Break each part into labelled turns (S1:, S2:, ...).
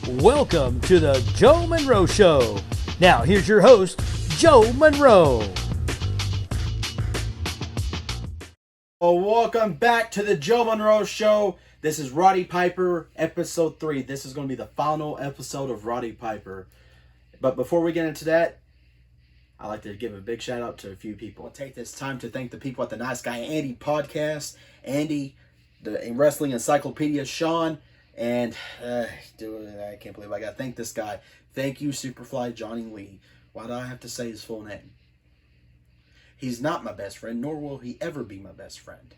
S1: Welcome to the Joe Monroe Show. Now, here's your host, Joe Monroe.
S2: Well, welcome back to the Joe Monroe Show. This is Roddy Piper, episode 3. This is going to be the final episode of Roddy Piper. But before we get into that, I'd like to give a big shout out to a few people. I'll take this time to thank the people at the Nice Guy Andy podcast, Andy, the Wrestling Encyclopedia, Sean, and I can't believe I got to thank this guy. Thank you, Superfly Johnny Lee. Why do I have to say his full name? He's not my best friend, nor will he ever be my best friend.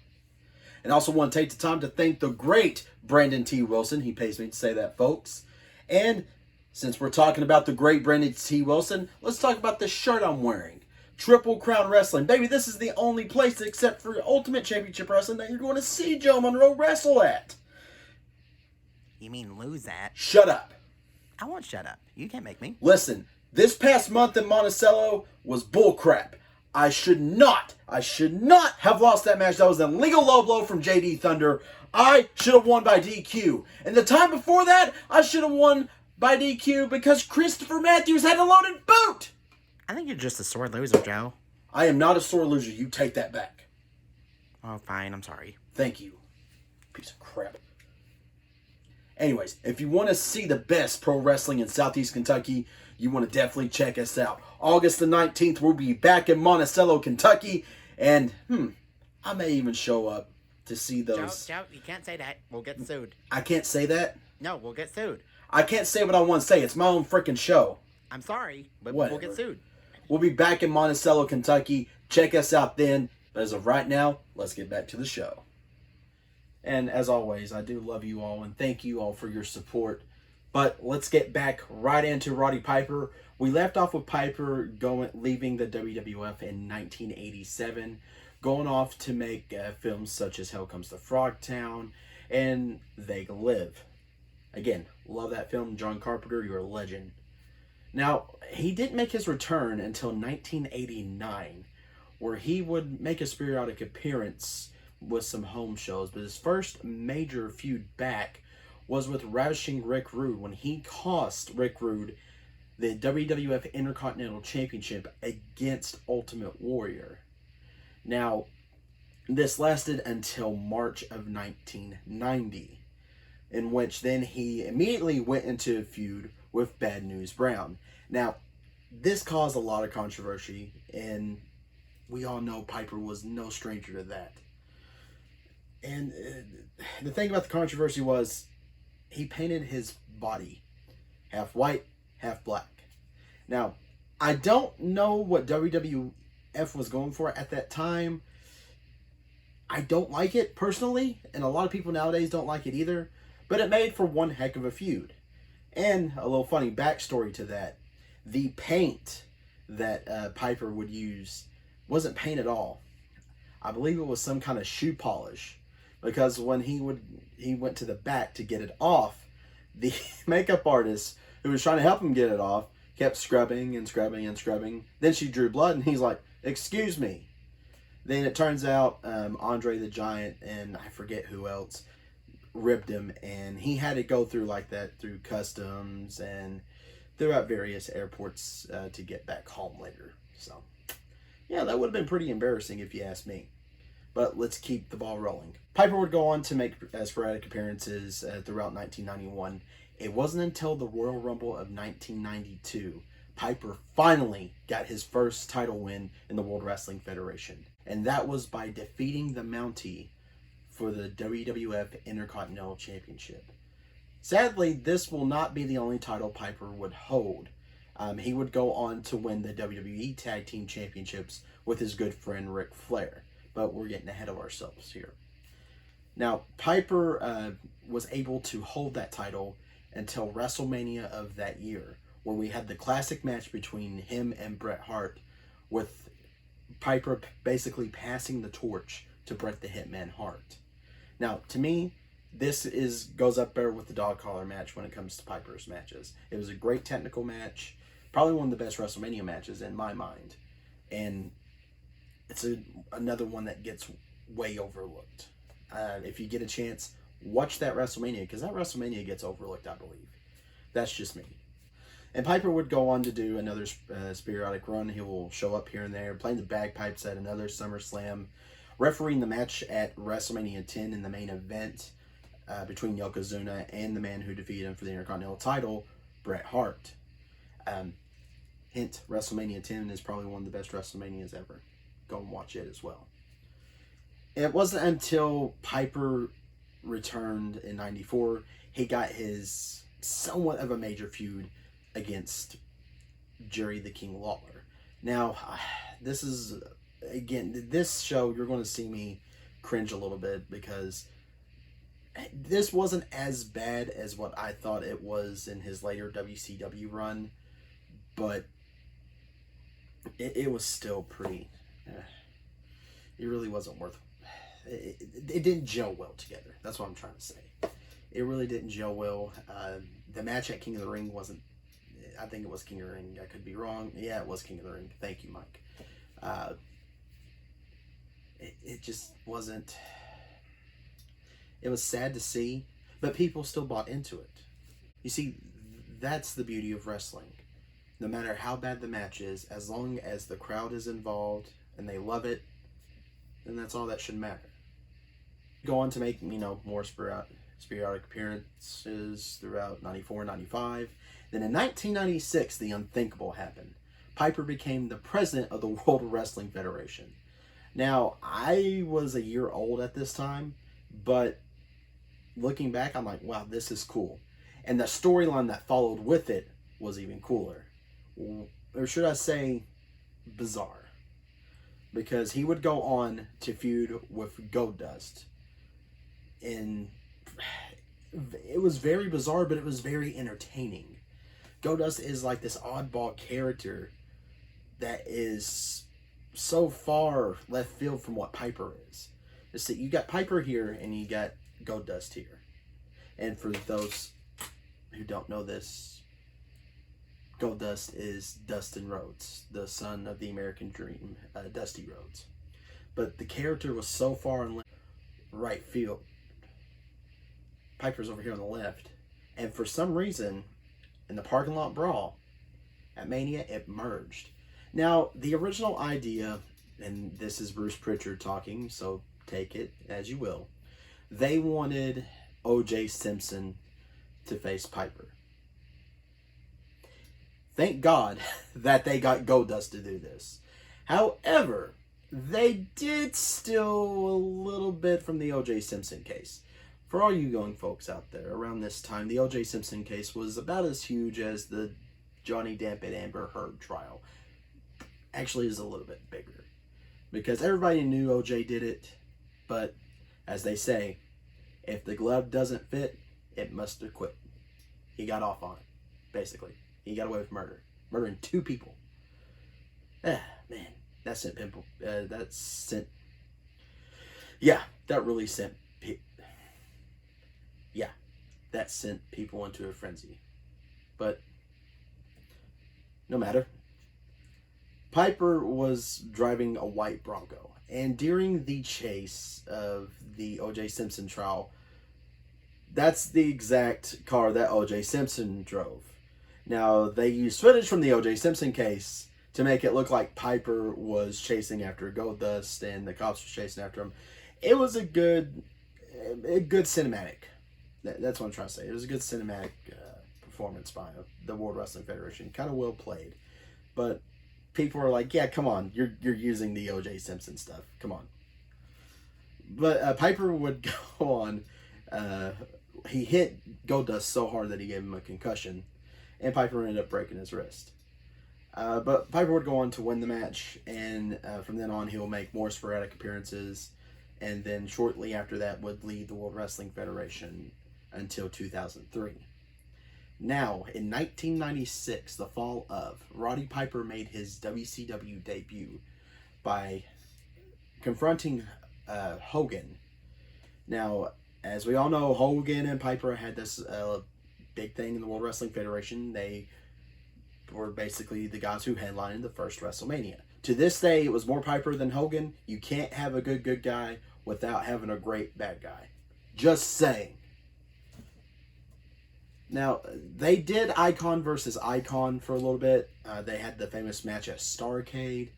S2: And also want to take the time to thank the great Brandon T. Wilson. He pays me to say that, folks. And since we're talking about the great Brandon T. Wilson, let's talk about this shirt I'm wearing. Triple Crown Wrestling. Baby, this is the only place except for Ultimate Championship Wrestling that you're going to see Joe Monroe wrestle at.
S3: You mean lose at?
S2: Shut up.
S3: I won't shut up. You can't make me.
S2: Listen, this past month in Monticello was bullcrap. I should not have lost that match. That was an illegal low blow from JD Thunder. I should have won by DQ. And the time before that, I should have won by DQ because Christopher Matthews had a loaded boot.
S3: I think you're just a sore loser, Joe.
S2: I am not a sore loser. You take that back.
S3: Oh, fine. I'm sorry.
S2: Thank you. Piece of crap. Anyways, if you want to see the best pro wrestling in Southeast Kentucky, you want to definitely check us out. August the 19th, we'll be back in Monticello, Kentucky. And, I may even show up to see those.
S3: Joe, you can't say that. We'll get sued.
S2: I can't say that?
S3: No, we'll get sued.
S2: I can't say what I want to say. It's my own freaking show.
S3: I'm sorry, but
S2: Whatever.
S3: we'll get sued.
S2: We'll be back in Monticello, Kentucky. Check us out then. But as of right now, let's get back to the show. And as always, I do love you all and thank you all for your support. But let's get back right into Roddy Piper. We left off with Piper leaving the WWF in 1987, going off to make films such as Hell Comes to Frogtown and They Live. Again, love that film. John Carpenter, you're a legend. Now, he didn't make his return until 1989, where he would make a periodic appearance with some home shows, but his first major feud back was with Ravishing Rick Rude when he cost Rick Rude the WWF Intercontinental Championship against Ultimate Warrior. Now, this lasted until March of 1990, in which then he immediately went into a feud with Bad News Brown. Now, this caused a lot of controversy, and we all know Piper was no stranger to that. And the thing about the controversy was he painted his body half white, half black. Now, I don't know what WWF was going for at that time. I don't like it personally, and a lot of people nowadays don't like it either, but it made for one heck of a feud. And a little funny backstory to that. The paint that Piper would use wasn't paint at all. I believe it was some kind of shoe polish. Because when he went to the back to get it off, the makeup artist who was trying to help him get it off kept scrubbing and scrubbing and scrubbing. Then she drew blood, and he's like, "Excuse me." Then it turns out Andre the Giant and I forget who else ribbed him, and he had to go through like that through customs and throughout various airports to get back home later. So, yeah, that would have been pretty embarrassing if you ask me. But let's keep the ball rolling. Piper would go on to make sporadic appearances throughout 1991. It wasn't until the Royal Rumble of 1992 Piper finally got his first title win in the World Wrestling Federation. And that was by defeating the Mountie for the WWF Intercontinental Championship. Sadly, this will not be the only title Piper would hold. He would go on to win the WWE Tag Team Championships with his good friend Ric Flair. But we're getting ahead of ourselves here. Now, Piper was able to hold that title until WrestleMania of that year, where we had the classic match between him and Bret Hart, with Piper basically passing the torch to Bret the Hitman Hart. Now, to me, this goes up there with the dog collar match when it comes to Piper's matches. It was a great technical match, probably one of the best WrestleMania matches in my mind, and it's another one that gets way overlooked. If you get a chance, watch that WrestleMania, because that WrestleMania gets overlooked, I believe. That's just me. And Piper would go on to do another periodic run. He will show up here and there, playing the bagpipes at another SummerSlam, refereeing the match at WrestleMania 10 in the main event between Yokozuna and the man who defeated him for the Intercontinental title, Bret Hart. Hint, WrestleMania 10 is probably one of the best WrestleManias ever. Go and watch it as well. It wasn't until Piper returned in 94, he got his somewhat of a major feud against Jerry the King Lawler. Now, this is, again, this show, you're going to see me cringe a little bit because this wasn't as bad as what I thought it was in his later WCW run, but it was still pretty, it really wasn't worth it. It didn't gel well together. That's what I'm trying to say. It really didn't gel well. The match at King of the Ring wasn't, I think it was King of the Ring. I could be wrong. Yeah, it was King of the Ring. Thank you, Mike. It just wasn't, it was sad to see, but people still bought into it. You see, that's the beauty of wrestling. No matter how bad the match is, as long as the crowd is involved and they love it, then that's all that should matter. Go on to make, more periodic appearances throughout 94 and 95. Then in 1996, the unthinkable happened. Piper became the president of the World Wrestling Federation. Now, I was a year old at this time, but looking back, I'm like, wow, this is cool. And the storyline that followed with it was even cooler. Or should I say, bizarre. Because he would go on to feud with Goldust. And it was very bizarre, but it was very entertaining. Goldust is like this oddball character that is so far left field from what Piper is. Just that you got Piper here and you got Goldust here. And for those who don't know this, Goldust is Dustin Rhodes, the son of the American Dream, Dusty Rhodes. But the character was so far in right field. Piper's over here on the left. And for some reason, in the parking lot brawl at Mania, it merged. Now, the original idea, and this is Bruce Pritchard talking, so take it as you will. They wanted O.J. Simpson to face Piper. Thank God that they got Goldust to do this. However, they did steal a little bit from the O.J. Simpson case. For all you young folks out there, around this time, the O.J. Simpson case was about as huge as the Johnny Depp and Amber Heard trial. Actually, is a little bit bigger. Because everybody knew O.J. did it, but as they say, if the glove doesn't fit, it must have quit. He got off on it, basically. He got away with murder. Murdering 2 people. Man, that sent people, that really sent that sent people into a frenzy. But no matter. Piper was driving a white Bronco, and during the chase of the O.J. Simpson trial, that's the exact car that O.J. Simpson drove. Now, they used footage from the O.J. Simpson case to make it look like Piper was chasing after Goldust and the cops were chasing after him. It was a good cinematic. That's what I'm trying to say. It was a good cinematic performance by the World Wrestling Federation. Kind of well played. But people are like, yeah, come on. You're using the O.J. Simpson stuff. Come on. But Piper would go on. He hit Goldust so hard that he gave him a concussion. And Piper ended up breaking his wrist. But Piper would go on to win the match. And from then on, he'll make more sporadic appearances. And then shortly after that would lead the World Wrestling Federation until 2003. Now, in 1996, the fall of, Roddy Piper made his WCW debut by confronting Hogan. Now, as we all know, Hogan and Piper had this big thing in the World Wrestling Federation. They were basically the guys who headlined the first WrestleMania. To this day, it was more Piper than Hogan. You can't have a good guy without having a great bad guy. Just saying. Now, they did Icon versus Icon for a little bit. They had the famous match at Starrcade.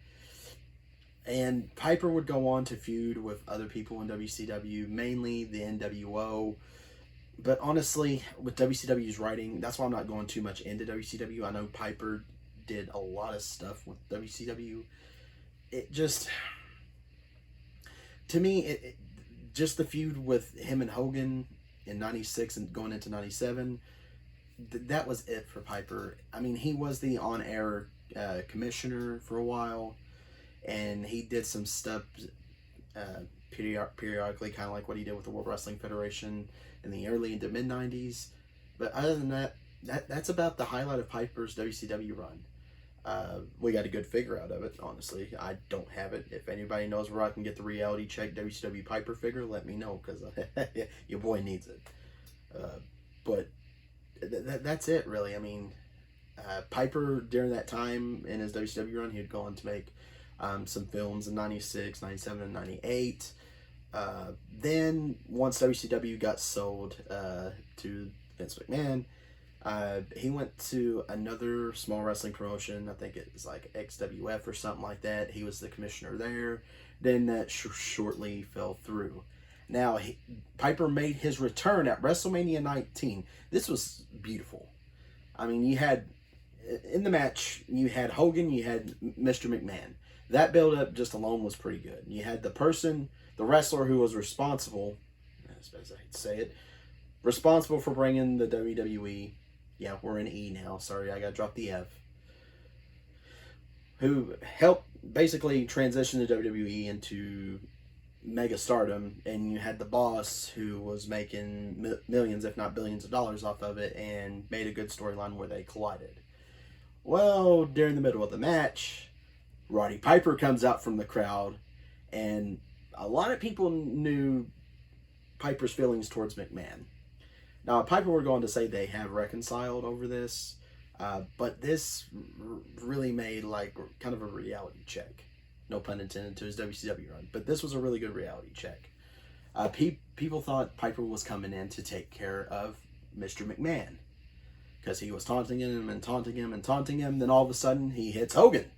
S2: And Piper would go on to feud with other people in WCW, mainly the NWO. But honestly, with WCW's writing, that's why I'm not going too much into WCW. I know Piper did a lot of stuff with WCW. It just, to me, it just the feud with him and Hogan in 96 and going into 97, that was it for Piper. I mean, he was the on-air commissioner for a while, and he did some stuff periodically, kind of like what he did with the World Wrestling Federation in the early into mid-90s. But other than that, that's about the highlight of Piper's WCW run. We got a good figure out of it, honestly. I don't have it. If anybody knows where I can get the Reality Check WCW Piper figure, let me know, because your boy needs it. But that's it, really. I mean, Piper, during that time in his WCW run, he'd go on to make some films in 96, 97, and 98. Then, once WCW got sold to Vince McMahon, he went to another small wrestling promotion. I think it was like XWF or something like that. He was the commissioner there. Then that shortly fell through. Now, Piper made his return at WrestleMania 19. This was beautiful. I mean, you had, in the match, you had Hogan, you had Mr. McMahon. That build-up just alone was pretty good. You had the wrestler who was responsible, as I hate to say it, responsible for bringing the WWE, yeah, we're in E now, sorry, I gotta drop the F, who helped basically transition the WWE into mega stardom, and you had the boss who was making millions, if not billions of dollars off of it, and made a good storyline where they collided. Well, during the middle of the match, Roddy Piper comes out from the crowd, and a lot of people knew Piper's feelings towards McMahon. Now, Piper were going to say they have reconciled over this, but this really made like kind of a reality check. No pun intended to his WCW run, but this was a really good reality check. People thought Piper was coming in to take care of Mr. McMahon, because he was taunting him and taunting him and taunting him. Then all of a sudden he hits Hogan.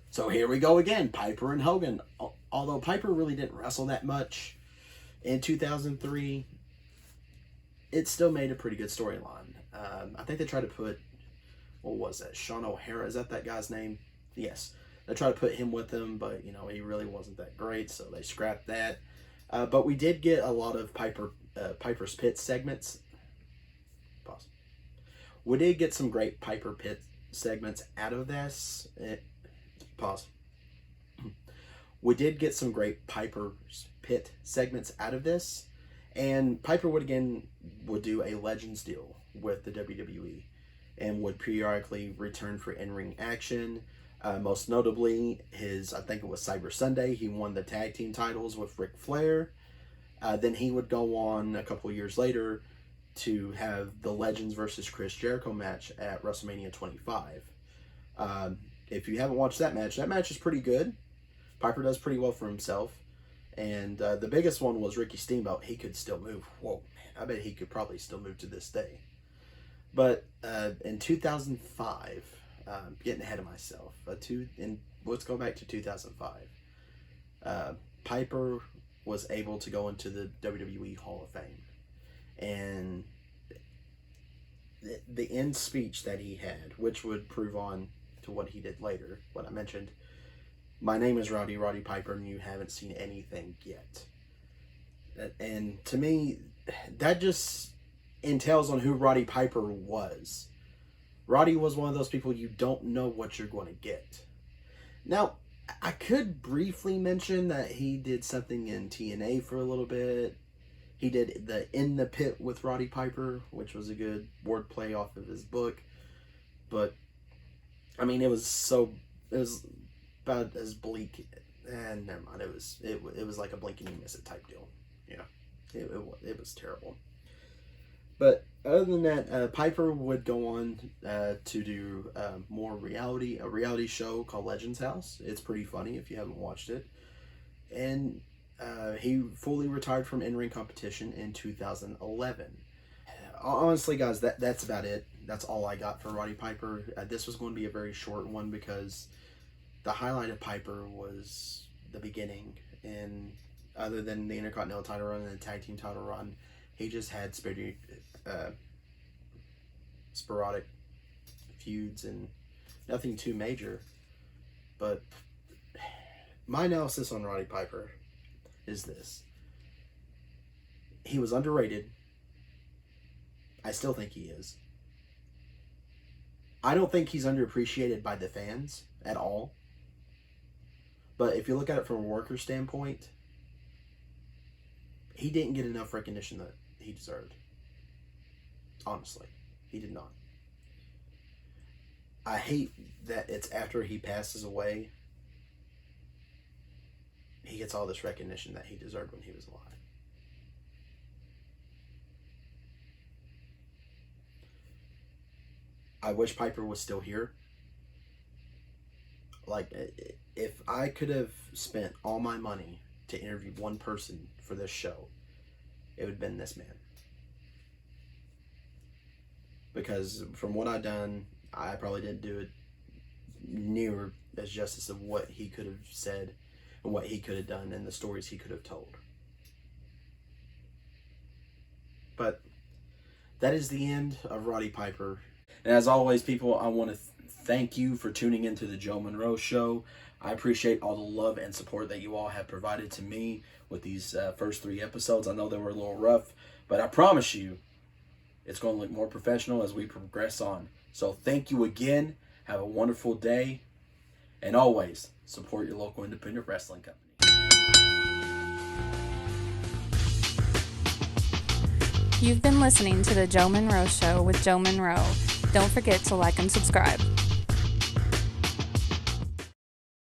S2: So here we go again, Piper and Hogan. Although Piper really didn't wrestle that much in 2003, it still made a pretty good storyline. I think they tried to put, what was that, Sean O'Hara, is that guy's name? Yes. They tried to put him with them, but, he really wasn't that great, so they scrapped that. But we did get a lot of Piper's Pit segments. Pause. We did get some great Piper Pit segments out of this. Pause. We did get some great Piper's Pit segments out of this, and Piper would do a Legends deal with the WWE, and would periodically return for in-ring action. Most notably, I think it was Cyber Sunday, he won the tag team titles with Ric Flair. Then he would go on a couple of years later to have the Legends versus Chris Jericho match at WrestleMania 25. If you haven't watched that match is pretty good. Piper does pretty well for himself. And the biggest one was Ricky Steamboat. He could still move. Whoa, man, I bet he could probably still move to this day. But in 2005, getting ahead of myself, let's go back to 2005. Piper was able to go into the WWE Hall of Fame. And the end speech that he had, which would prove on to what he did later, what I mentioned, my name is Roddy Piper, and you haven't seen anything yet. And to me, that just entails on who Roddy Piper was. Roddy was one of those people you don't know what you're going to get. Now, I could briefly mention that he did something in TNA for a little bit. He did the In the Pit with Roddy Piper, which was a good wordplay off of his book. But, I mean, it was about as bleak. And never mind, it was like a blink and you miss it type deal. Yeah, it was terrible. But other than that, Piper would go on to do a reality show called Legends House. It's pretty funny if you haven't watched it. And he fully retired from in-ring competition in 2011. honestly, guys, that's about it. That's all I got for Roddy Piper. This was going to be a very short one because the highlight of Piper was the beginning. And other than the Intercontinental title run and the Tag Team title run, he just had sporadic feuds and nothing too major. But my analysis on Roddy Piper is this. He was underrated. I still think he is. I don't think he's underappreciated by the fans at all. But if you look at it from a worker standpoint, he didn't get enough recognition that he deserved. Honestly, he did not. I hate that it's after he passes away, he gets all this recognition that he deserved when he was alive. I wish Piper was still here. Like, if I could have spent all my money to interview one person for this show, it would have been this man. Because from what I've done, I probably didn't do it near as justice of what he could have said and what he could have done and the stories he could have told. But that is the end of Roddy Piper. And as always, people, I want to thank you for tuning into the Joe Monroe Show. I appreciate all the love and support that you all have provided to me with these first 3 episodes. I know they were a little rough, but I promise you it's going to look more professional as we progress on. So thank you again. Have a wonderful day. And always support your local independent wrestling company.
S4: You've been listening to the Joe Monroe Show with Joe Monroe. Don't forget to like and subscribe.